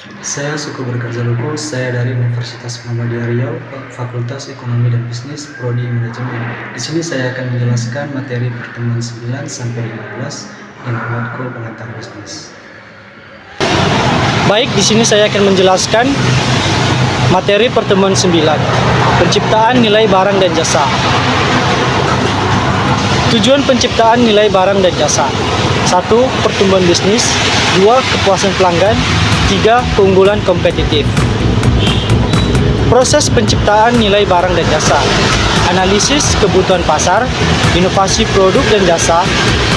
Saya Suku Berkerja Luko, saya dari Universitas Muhammadiyah Riau, Fakultas Ekonomi dan Bisnis, Prodi Manajemen. Di sini saya akan menjelaskan materi pertemuan 9 sampai 15 yang matkul pengantar bisnis. Baik, di sini saya akan menjelaskan materi pertemuan 9, penciptaan nilai barang dan jasa. Tujuan penciptaan nilai barang dan jasa: 1. Pertumbuhan bisnis. 2. Kepuasan pelanggan. 3. Keunggulan kompetitif. Proses penciptaan nilai barang dan jasa: analisis kebutuhan pasar, inovasi produk dan jasa,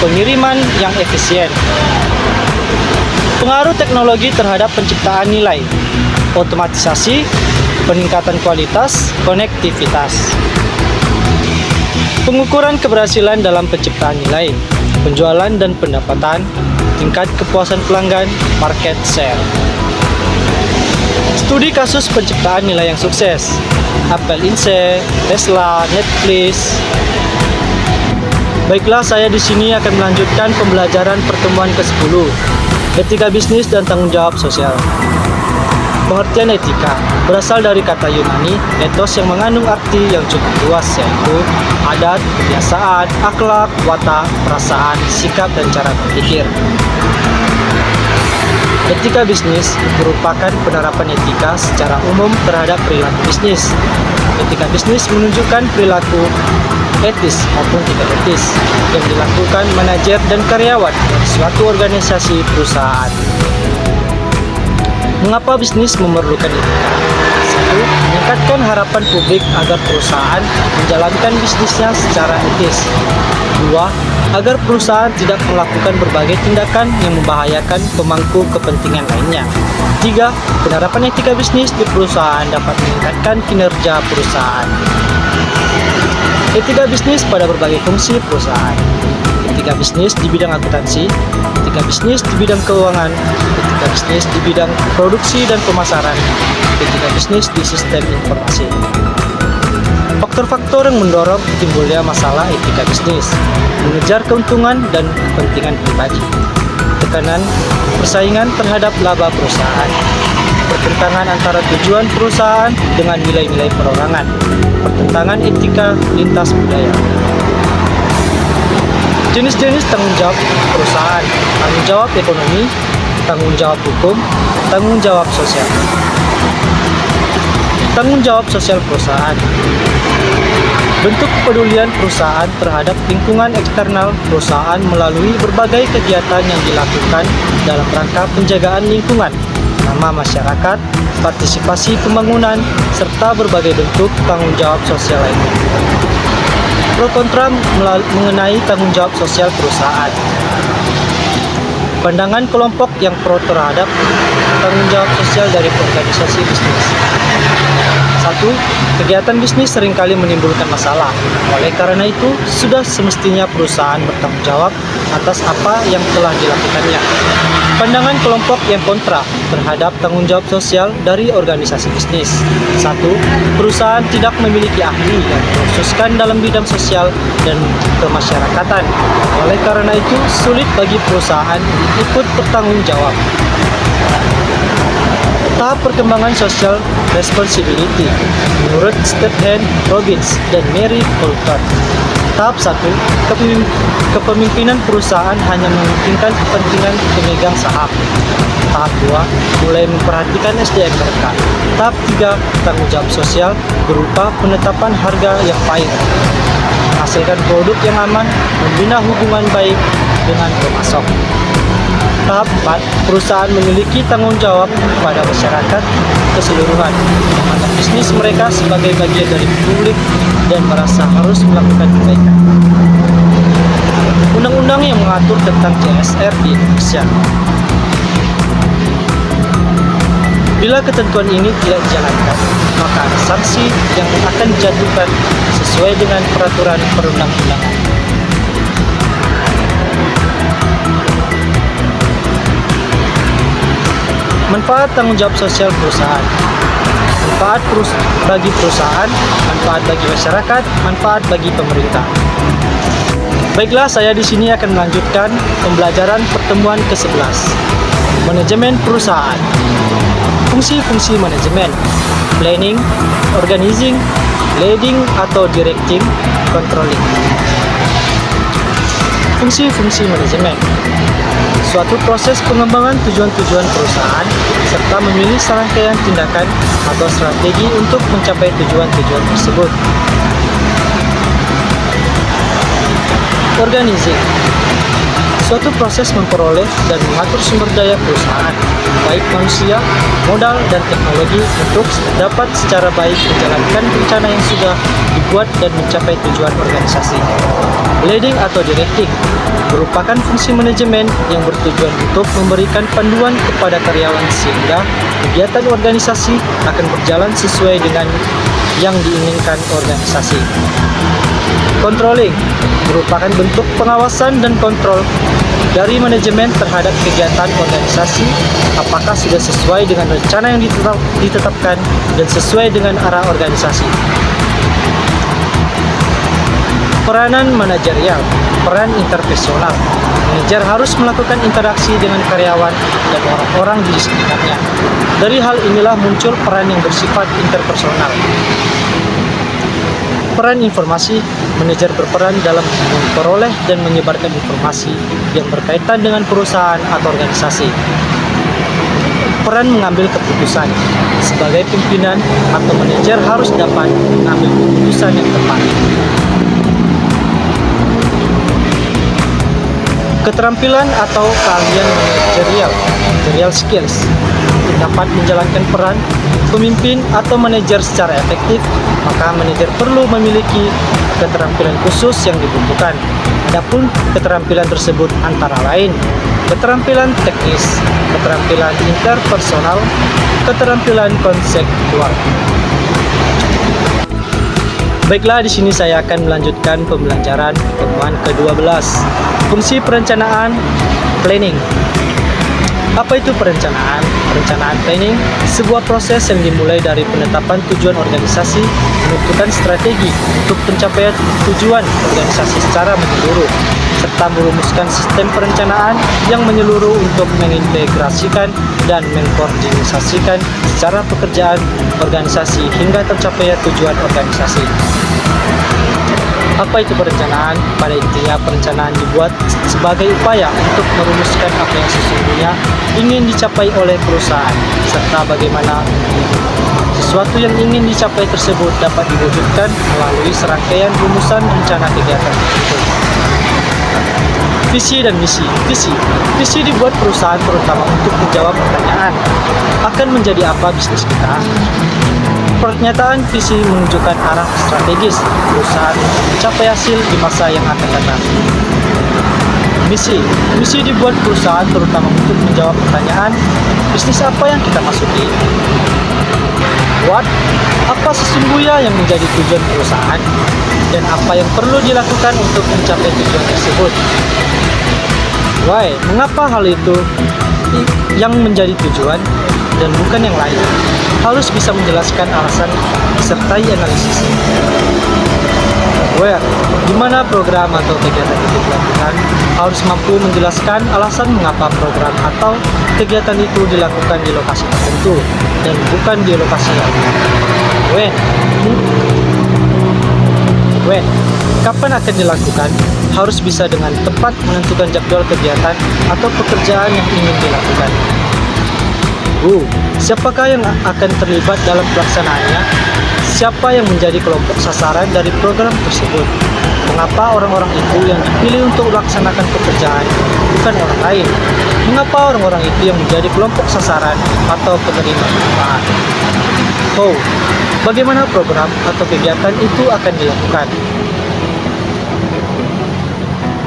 pengiriman yang efisien. Pengaruh teknologi terhadap penciptaan nilai: otomatisasi, peningkatan kualitas, konektivitas. Pengukuran keberhasilan dalam penciptaan nilai: penjualan dan pendapatan, tingkat kepuasan pelanggan, market share. Studi kasus penciptaan nilai yang sukses: Apple Inc., Tesla, Netflix. Baiklah, saya di sini akan melanjutkan pembelajaran pertemuan ke-10, etika bisnis dan tanggung jawab sosial. Pengertian etika berasal dari kata Yunani ethos yang mengandung arti yang cukup luas, yaitu adat, kebiasaan, akhlak, watak, perasaan, sikap, dan cara berpikir. Etika bisnis merupakan penerapan etika secara umum terhadap perilaku bisnis. Etika bisnis menunjukkan perilaku etis maupun tidak etis yang dilakukan manajer dan karyawan dari suatu organisasi perusahaan. Mengapa bisnis memerlukan etika? 1. Meningkatkan harapan publik agar perusahaan menjalankan bisnisnya secara etis. 2. Agar perusahaan tidak melakukan berbagai tindakan yang membahayakan pemangku kepentingan lainnya. 3. Penerapan etika bisnis di perusahaan dapat meningkatkan kinerja perusahaan. Etika bisnis pada berbagai fungsi perusahaan: etika bisnis di bidang akuntansi, etika bisnis di bidang keuangan, etika bisnis di bidang produksi dan pemasaran, etika bisnis di sistem informasi. Faktor-faktor yang mendorong timbulnya masalah etika bisnis: mengejar keuntungan dan kepentingan pribadi, tekanan persaingan terhadap laba perusahaan, pertentangan antara tujuan perusahaan dengan nilai-nilai perorangan, pertentangan etika lintas budaya. Jenis-jenis tanggung jawab perusahaan: tanggung jawab ekonomi, tanggung jawab hukum, tanggung jawab sosial. Tanggung jawab sosial perusahaan: bentuk kepedulian perusahaan terhadap lingkungan eksternal perusahaan melalui berbagai kegiatan yang dilakukan dalam rangka penjagaan lingkungan, ramah masyarakat, partisipasi pembangunan, serta berbagai bentuk tanggung jawab sosial lainnya. Pro kontra mengenai tanggung jawab sosial perusahaan. Pandangan kelompok yang pro terhadap tanggung jawab sosial dari organisasi bisnis. 1. Kegiatan bisnis seringkali menimbulkan masalah. Oleh karena itu, sudah semestinya perusahaan bertanggung jawab atas apa yang telah dilakukannya. Pandangan kelompok yang kontra terhadap tanggung jawab sosial dari organisasi bisnis. 1. Perusahaan tidak memiliki ahli yang dikhususkan dalam bidang sosial dan kemasyarakatan. Oleh karena itu, sulit bagi perusahaan ikut bertanggung jawab. Tahap perkembangan social responsibility menurut Stephen Robbins dan Mary Coulter. Tahap 1, kepemimpinan perusahaan hanya mementingkan kepentingan pemegang saham. Tahap 2, mulai memperhatikan SDM mereka. Tahap 3, tanggung jawab sosial berupa penetapan harga yang fair, menghasilkan produk yang aman, membina hubungan baik dengan pemasok. Tahap 4, perusahaan memiliki tanggung jawab kepada masyarakat keseluruhan, menganggap bisnis mereka sebagai bagian dari publik dan merasa harus melakukan kebaikan. Undang-undang yang mengatur tentang CSR di Indonesia. Bila ketentuan ini tidak dijalankan, maka ada sanksi yang akan dijatuhkan sesuai dengan peraturan perundang-undangan. Manfaat tanggung jawab sosial perusahaan. Manfaat bagi perusahaan, manfaat bagi masyarakat, manfaat bagi pemerintah. Baiklah, saya di sini akan melanjutkan pembelajaran pertemuan ke-11, manajemen perusahaan. Fungsi-fungsi manajemen: planning, organizing, leading atau directing, controlling. Fungsi-fungsi manajemen: suatu proses pengembangan tujuan-tujuan perusahaan serta memilih serangkaian tindakan atau strategi untuk mencapai tujuan-tujuan tersebut. Organizing: suatu proses memperoleh dan mengatur sumber daya perusahaan, baik manusia, modal, dan teknologi untuk dapat secara baik menjalankan rencana yang sudah dibuat dan mencapai tujuan organisasi. Leading atau directing merupakan fungsi manajemen yang bertujuan untuk memberikan panduan kepada karyawan sehingga kegiatan organisasi akan berjalan sesuai dengan yang diinginkan organisasi. Controlling merupakan bentuk pengawasan dan kontrol dari manajemen terhadap kegiatan organisasi, apakah sudah sesuai dengan rencana yang ditetapkan dan sesuai dengan arah organisasi. Peranan manajerial, peran interpersonal. Manajer harus melakukan interaksi dengan karyawan dan orang-orang di sekitarnya. Dari hal inilah muncul peran yang bersifat interpersonal. Peran informasi, manajer berperan dalam memperoleh dan menyebarkan informasi yang berkaitan dengan perusahaan atau organisasi. Peran mengambil keputusan, sebagai pimpinan atau manajer harus dapat mengambil keputusan yang tepat. Keterampilan atau keahlian managerial skills, dapat menjalankan peran pemimpin atau manajer secara efektif, maka manajer perlu memiliki keterampilan khusus yang dibutuhkan. Adapun keterampilan tersebut antara lain keterampilan teknis, keterampilan interpersonal, keterampilan konseptual. Baiklah, di sini saya akan melanjutkan pembelajaran pertemuan ke-12. Fungsi perencanaan, planning. Apa itu perencanaan? Perencanaan planning, sebuah proses yang dimulai dari penetapan tujuan organisasi, menentukan strategi untuk pencapaian tujuan organisasi secara menyeluruh, serta merumuskan sistem perencanaan yang menyeluruh untuk mengintegrasikan dan mengkoordinasikan secara pekerjaan organisasi hingga tercapai tujuan organisasi. Apa itu perencanaan? Pada intinya, perencanaan dibuat sebagai upaya untuk merumuskan apa yang sesungguhnya ingin dicapai oleh perusahaan, serta bagaimana sesuatu yang ingin dicapai tersebut dapat diwujudkan melalui serangkaian rumusan rencana kegiatan tersebut. Visi dan misi. Visi dibuat perusahaan terutama untuk menjawab pertanyaan, akan menjadi apa bisnis kita? Pernyataan visi menunjukkan arah strategis perusahaan untuk mencapai hasil di masa yang akan datang. Misi dibuat perusahaan terutama untuk menjawab pertanyaan, bisnis apa yang kita masuki? What? Apa sesungguhnya yang menjadi tujuan perusahaan? Dan apa yang perlu dilakukan untuk mencapai tujuan tersebut? Why? Mengapa hal itu yang menjadi tujuan dan bukan yang lain? Harus bisa menjelaskan alasan disertai analisis. Where? Di mana program atau kegiatan itu dilakukan, harus mampu menjelaskan alasan mengapa program atau kegiatan itu dilakukan di lokasi tertentu dan bukan di lokasi lain. When? Kapan akan dilakukan? Harus bisa dengan tepat menentukan jadwal kegiatan atau pekerjaan yang ingin dilakukan. Siapakah yang akan terlibat dalam pelaksanaannya? Siapa yang menjadi kelompok sasaran dari program tersebut? Mengapa orang-orang itu yang dipilih untuk melaksanakan pekerjaan, bukan orang lain? Mengapa orang-orang itu yang menjadi kelompok sasaran atau penerima manfaat? Bagaimana program atau kegiatan itu akan dilakukan?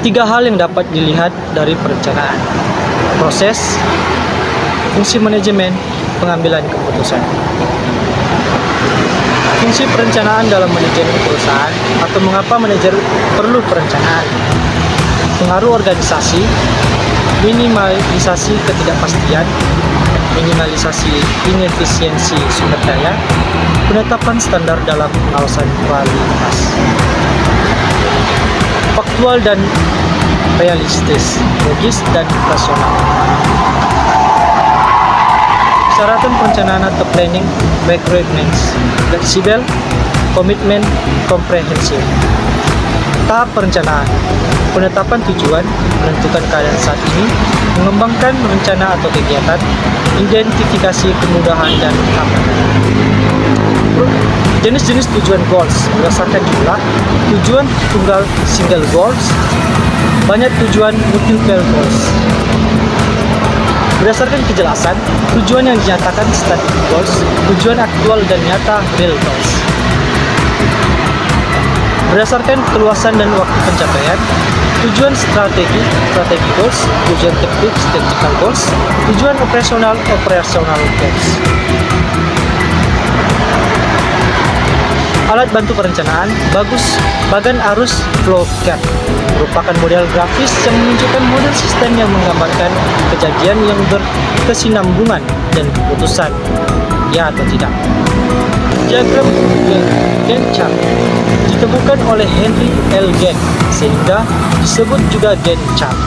3 hal yang dapat dilihat dari perencanaan: proses, fungsi manajemen, pengambilan keputusan. Fungsi perencanaan dalam manajemen perusahaan atau mengapa manajer perlu perencanaan. Pengaruh organisasi, minimalisasi ketidakpastian, minimalisasi inefisiensi sumber daya, penetapan standar dalam pengawasan kualitas. Faktual dan realistis, logis dan rasional. Persyaratan perencanaan atau planning requirements fleksibel, komitmen komprehensif. Tahap perencanaan, penetapan tujuan, menentukan keadaan saat ini, mengembangkan rencana atau kegiatan, identifikasi kemudahan dan keamanan. Jenis-jenis tujuan goals berdasarkan jumlah, tujuan tunggal single goals, banyak tujuan multiple goals. Berdasarkan kejelasan, tujuan yang dinyatakan static goals, tujuan aktual dan nyata real goals. Berdasarkan keluasan dan waktu pencapaian, tujuan strategi goals, tujuan teknik technical goals, tujuan operasional goals. Alat bantu perencanaan, bagan arus flow chart merupakan model grafis yang menunjukkan model sistem yang menggambarkan kejadian yang berkesinambungan dan keputusan, ya atau tidak. Diagram Gantt chart ditemukan oleh Henry L. Gantt sehingga disebut juga Gantt chart.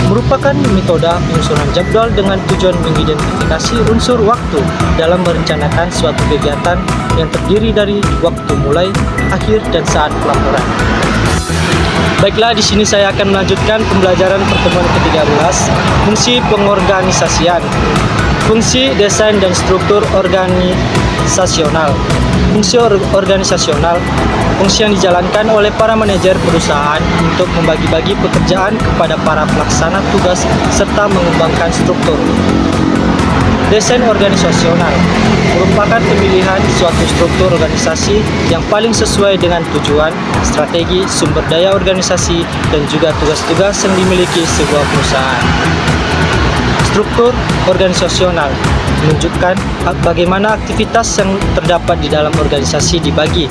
Merupakan metode penyusunan jadwal dengan tujuan mengidentifikasi unsur waktu dalam merencanakan suatu kegiatan yang terdiri dari waktu mulai, akhir, dan saat pelaporan. Baiklah, di sini saya akan melanjutkan pembelajaran pertemuan ke-13, fungsi pengorganisasian, fungsi desain dan struktur organisasional. Fungsi organisasional, fungsi yang dijalankan oleh para manajer perusahaan untuk membagi-bagi pekerjaan kepada para pelaksana tugas serta mengembangkan struktur. Desain organisasional merupakan pemilihan suatu struktur organisasi yang paling sesuai dengan tujuan, strategi, sumber daya organisasi, dan juga tugas-tugas yang dimiliki sebuah perusahaan. Struktur organisasional menunjukkan bagaimana aktivitas yang terdapat di dalam organisasi dibagi,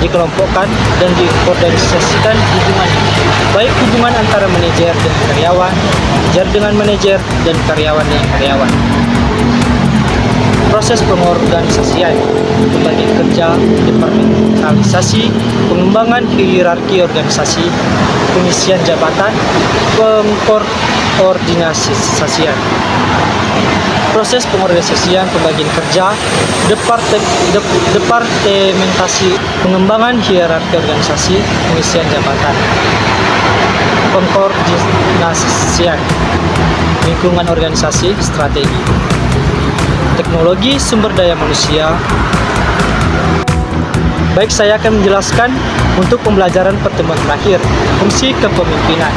dikelompokkan, dan dikoordinasikan hubungan, baik hubungan antara manajer dengan karyawan, manajer dengan manajer, dan karyawan dengan karyawan. Proses pengorganisasian, pembagian kerja, departementalisasi, pengembangan hierarki organisasi, pengisian jabatan, pengkoordinasian. Proses pengorganisasian, pembagian kerja, departementasi, pengembangan hierarki organisasi, pengisian jabatan. Pengkoordinasian, lingkungan organisasi, strategi. Teknologi sumber daya manusia. Baik, saya akan menjelaskan untuk pembelajaran pertemuan terakhir, fungsi kepemimpinan.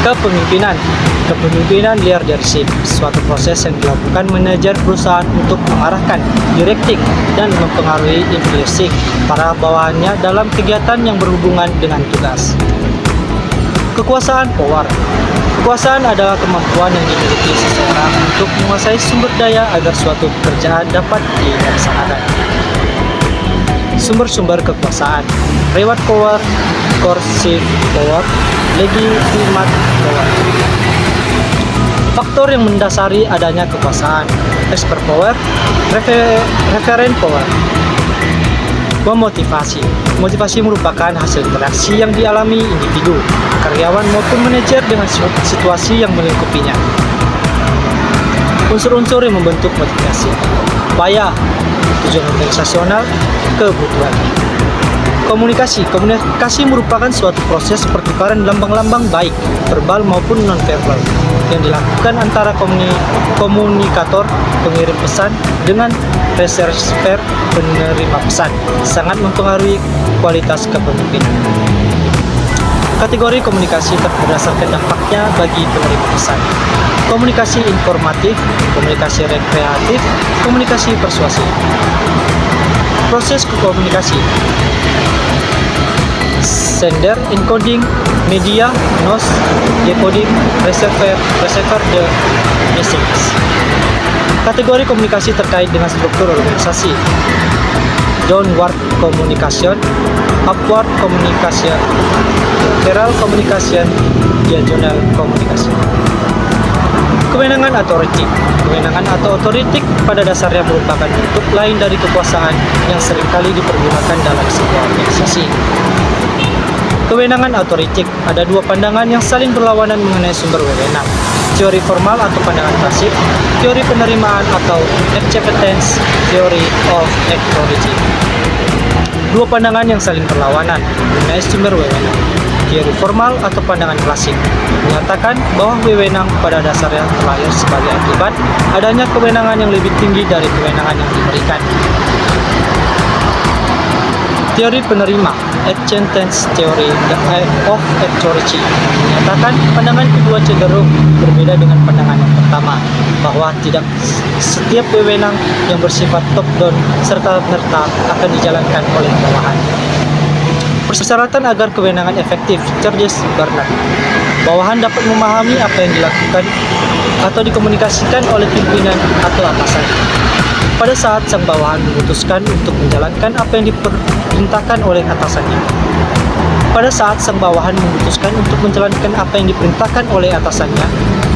Kepemimpinan leadership, suatu proses yang dilakukan manajer perusahaan untuk mengarahkan, directing, dan mempengaruhi influencing para bawahannya dalam kegiatan yang berhubungan dengan tugas. Kekuasaan power. Kekuasaan adalah kemampuan yang dimiliki seseorang untuk menguasai sumber daya agar suatu pekerjaan dapat dilaksanakan. Sumber-sumber kekuasaan, reward power, coercive power, legitimate power. Faktor yang mendasari adanya kekuasaan, expert power, referent power. Memotivasi. Motivasi merupakan hasil interaksi yang dialami individu, karyawan maupun manajer dengan situasi yang melingkupinya. Unsur-unsur yang membentuk motivasi. Upaya, tujuan organisasional, kebutuhan. Komunikasi merupakan suatu proses pertukaran lambang-lambang baik verbal maupun non-verbal yang dilakukan antara komunikator pengirim pesan dengan receiver penerima pesan, sangat mempengaruhi kualitas kepemimpinan. Kategori komunikasi berdasarkan dampaknya bagi penerima pesan. Komunikasi informatif, komunikasi rekreatif, komunikasi persuasif. Proses komunikasi. Sender, encoding, media, nos, decoding, receiver the message. Kategori komunikasi terkait dengan struktur organisasi. Downward communication, upward communication, lateral communication, diagonal communication. Kewenangan otoritik. Kewenangan atau otoritik pada dasarnya merupakan bentuk lain dari kekuasaan yang seringkali dipergunakan dalam sebuah organisasi. Kewenangan otoritik, ada dua pandangan yang saling berlawanan mengenai sumber wewenang. teori formal atau pandangan klasik, teori penerimaan atau acceptance theory of authority. Dua pandangan yang saling berlawanan mengenai sumber wewenang. Teori formal atau pandangan klasik menyatakan bahwa wewenang pada dasarnya terlahir sebagai akibat adanya kewenangan yang lebih tinggi dari kewenangan yang diberikan. Teori penerima, acceptance theory of authority, menyatakan pandangan kedua cenderung berbeda dengan pandangan yang pertama, bahwa tidak setiap wewenang yang bersifat top-down serta-merta akan dijalankan oleh bawahan. Persyaratan agar kewenangan efektif, Charles Bernard. Bawahan dapat memahami apa yang dilakukan atau dikomunikasikan oleh pimpinan atau atasan. Pada saat sang bawahan memutuskan untuk menjalankan apa yang diperintahkan oleh atasannya. Pada saat sang bawahan memutuskan untuk menjalankan apa yang diperintahkan oleh atasannya,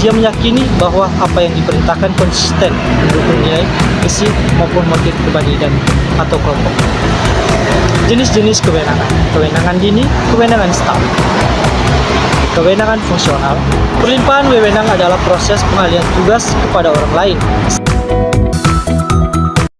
dia meyakini bahwa apa yang diperintahkan konsisten mendukung nilai, visi maupun motif pribadi dan atau kelompok. Jenis-jenis kewenangan. Kewenangan dini, kewenangan staf. Kewenangan fungsional. Perlimpahan wewenang adalah proses pengalihan tugas kepada orang lain.